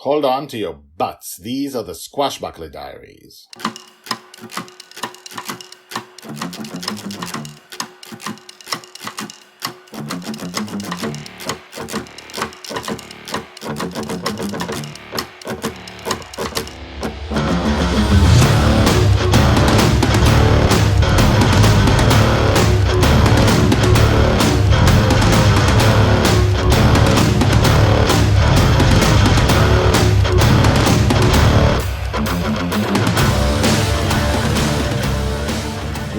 Hold on to your butts. These are the Squashbuckler Diaries.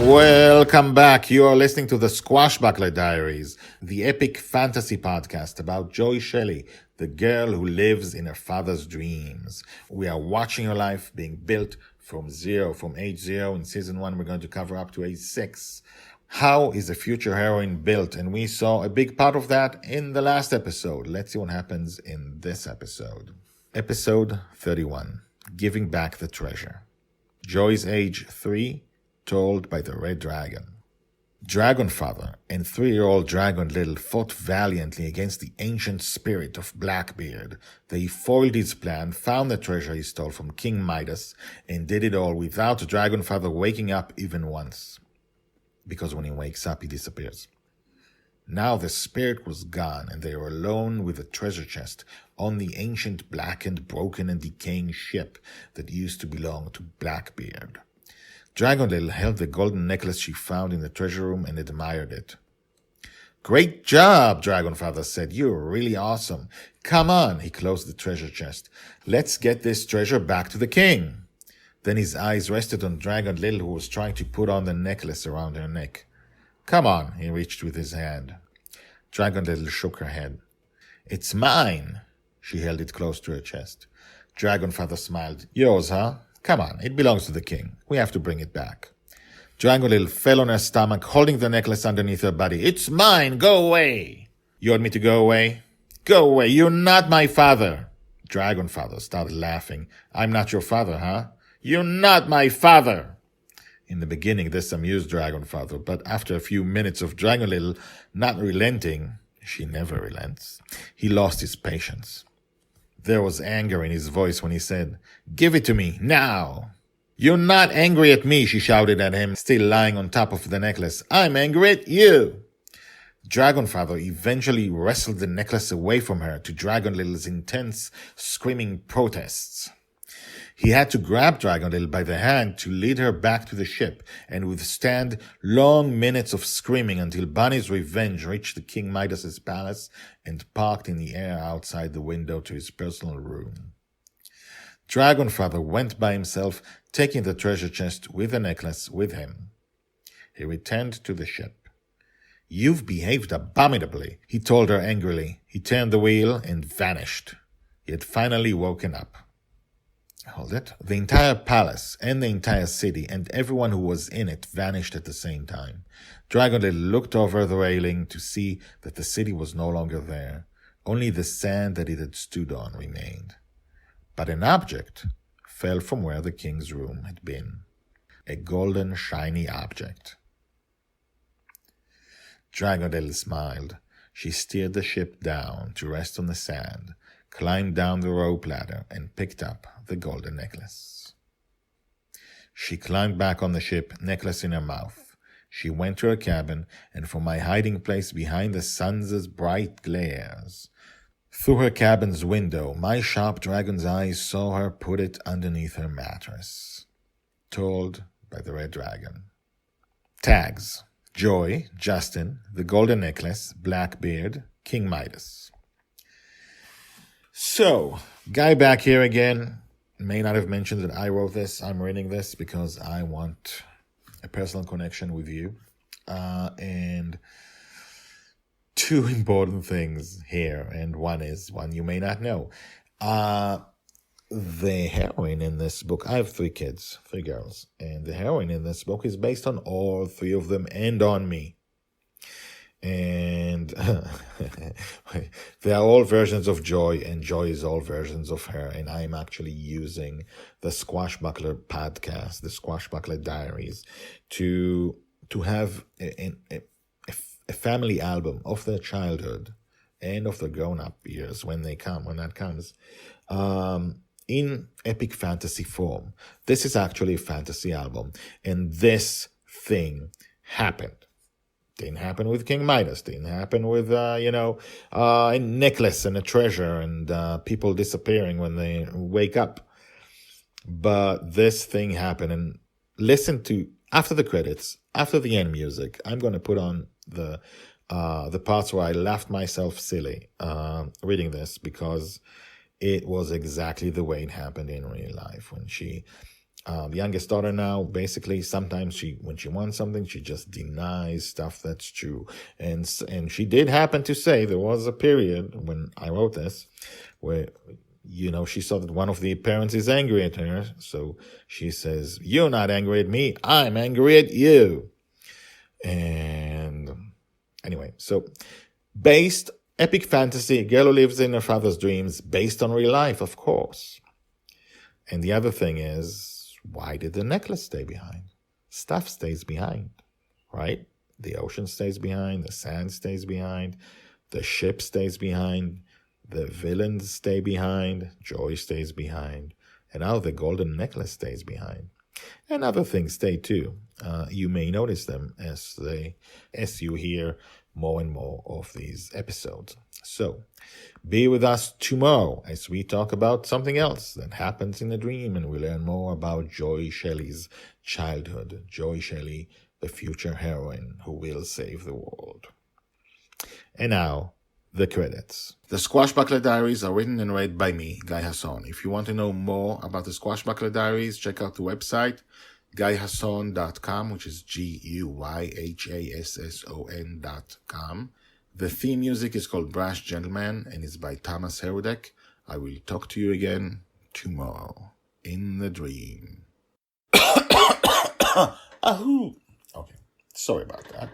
Welcome back. You are listening to the Squashbuckler Diaries, the epic fantasy podcast about Shelley, the girl who lives in her father's dreams. We are watching her life being built from age zero. In season 1, we're going to cover up to age 6. How is a future heroine built? And we saw a big part of that in the last episode. Let's see what happens in this episode. Episode 31, Giving Back the Treasure. Joy's age 3, told by the Red Dragon. Dragonfather and 3-year-old Dragon Little fought valiantly against the ancient spirit of Blackbeard. They foiled his plan, found the treasure he stole from King Midas, and did it all without Dragonfather waking up even once. Because when he wakes up, he disappears. Now the spirit was gone, and they were alone with the treasure chest on the ancient blackened, broken, and decaying ship that used to belong to Blackbeard. Dragon Little held the golden necklace she found in the treasure room and admired it. "Great job," Dragonfather said. "You're really awesome. Come on," he closed the treasure chest. "Let's get this treasure back to the king." Then his eyes rested on Dragon Little, who was trying to put on the necklace around her neck. "Come on," he reached with his hand. Dragon Little shook her head. "It's mine." She held it close to her chest. Dragonfather smiled. "Yours, huh? Come on, it belongs to the king. We have to bring it back." Dragon Little fell on her stomach, holding the necklace underneath her body. "It's mine! Go away!" "You want me to go away?" "Go away! You're not my father!" Dragonfather started laughing. "I'm not your father, huh?" "You're not my father!" In the beginning, this amused Dragonfather, but after a few minutes of Dragon Little not relenting, she never relents, he lost his patience. There was anger in his voice when he said, "Give it to me, now!" "You're not angry at me," she shouted at him, still lying on top of the necklace. "I'm angry at you!" Dragonfather eventually wrestled the necklace away from her to Dragon Little's intense, screaming protests. He had to grab Dragon Little by the hand to lead her back to the ship and withstand long minutes of screaming until Bonny's revenge reached the King Midas's palace and parked in the air outside the window to his personal room. Dragonfather went by himself, taking the treasure chest with the necklace with him. He returned to the ship. "You've behaved abominably," he told her angrily. He turned the wheel and vanished. He had finally woken up. Hold it. The entire palace and the entire city and everyone who was in it vanished at the same time. Dragon Little looked over the railing to see that the city was no longer there. Only the sand that it had stood on remained. But an object fell from where the king's room had been. A golden, shiny object. Dragon Little smiled. She steered the ship down to rest on the sand, climbed down the rope ladder, and picked up the golden necklace. She climbed back on the ship, necklace in her mouth. She went to her cabin, and from my hiding place behind the sun's bright glares, through her cabin's window, my sharp dragon's eyes saw her put it underneath her mattress. Told by the Red Dragon. Tags: Joy, Justin, the golden necklace, Blackbeard, King Midas. So, Guy back here again. May not have mentioned that I wrote this. I'm reading this because I want a personal connection with you. And two important things here. And one you may not know. The heroine in this book, I have 3 kids, 3 girls. And the heroine in this book is based on all 3 of them and on me. And they are all versions of Joy, and Joy is all versions of her. And I'm actually using the Squashbuckler podcast, the Squashbuckler Diaries, to have a family album of their childhood and of their grown-up years when that comes. in epic fantasy form. This is actually a fantasy album, and this thing happened. Didn't happen with King Midas. Didn't happen with a necklace and a treasure and people disappearing when they wake up. But this thing happened, and listen to after the credits, after the end music. I'm going to put on the parts where I laughed myself silly reading this, because it was exactly the way it happened in real life. When she, the youngest daughter now, basically sometimes when she wants something, she just denies stuff that's true. And she did happen to say there was a period when I wrote this where, she saw that one of the parents is angry at her. So she says, "You're not angry at me, I'm angry at you." And anyway, so based epic fantasy, a girl who lives in her father's dreams, based on real life, of course. And the other thing is, why did the necklace stay behind? Stuff stays behind, right? The ocean stays behind, the sand stays behind, the ship stays behind, the villains stay behind, Joy stays behind, and now the golden necklace stays behind. And other things stay too. You may notice them as you hear more and more of these episodes. So be with us tomorrow as we talk about something else that happens in a dream, and we learn more about Joy Shelley's childhood. Joy Shelley, the future heroine who will save the world. And now, the credits. The Squashbuckler Diaries are written and read by me, Guy Hasson. If you want to know more about the Squashbuckler Diaries, check out the website, guyhasson.com, which is GUYHASSON.com. The theme music is called Brash Gentleman and is by Thomas Herudek. I will talk to you again tomorrow in the dream. Ahoo! Okay, sorry about that.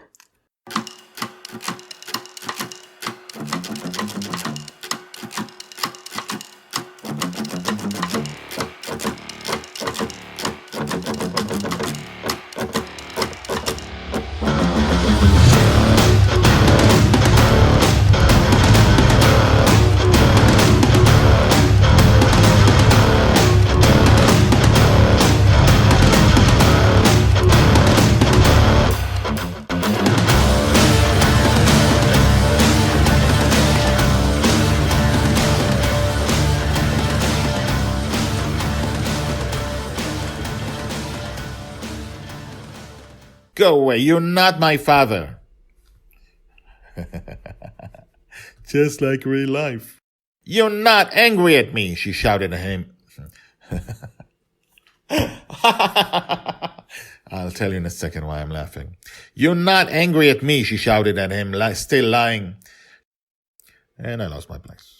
Go away, you're not my father. Just like real life. You're not angry at me, she shouted at him. I'll tell you in a second why I'm laughing. You're not angry at me, she shouted at him, still lying. And I lost my place.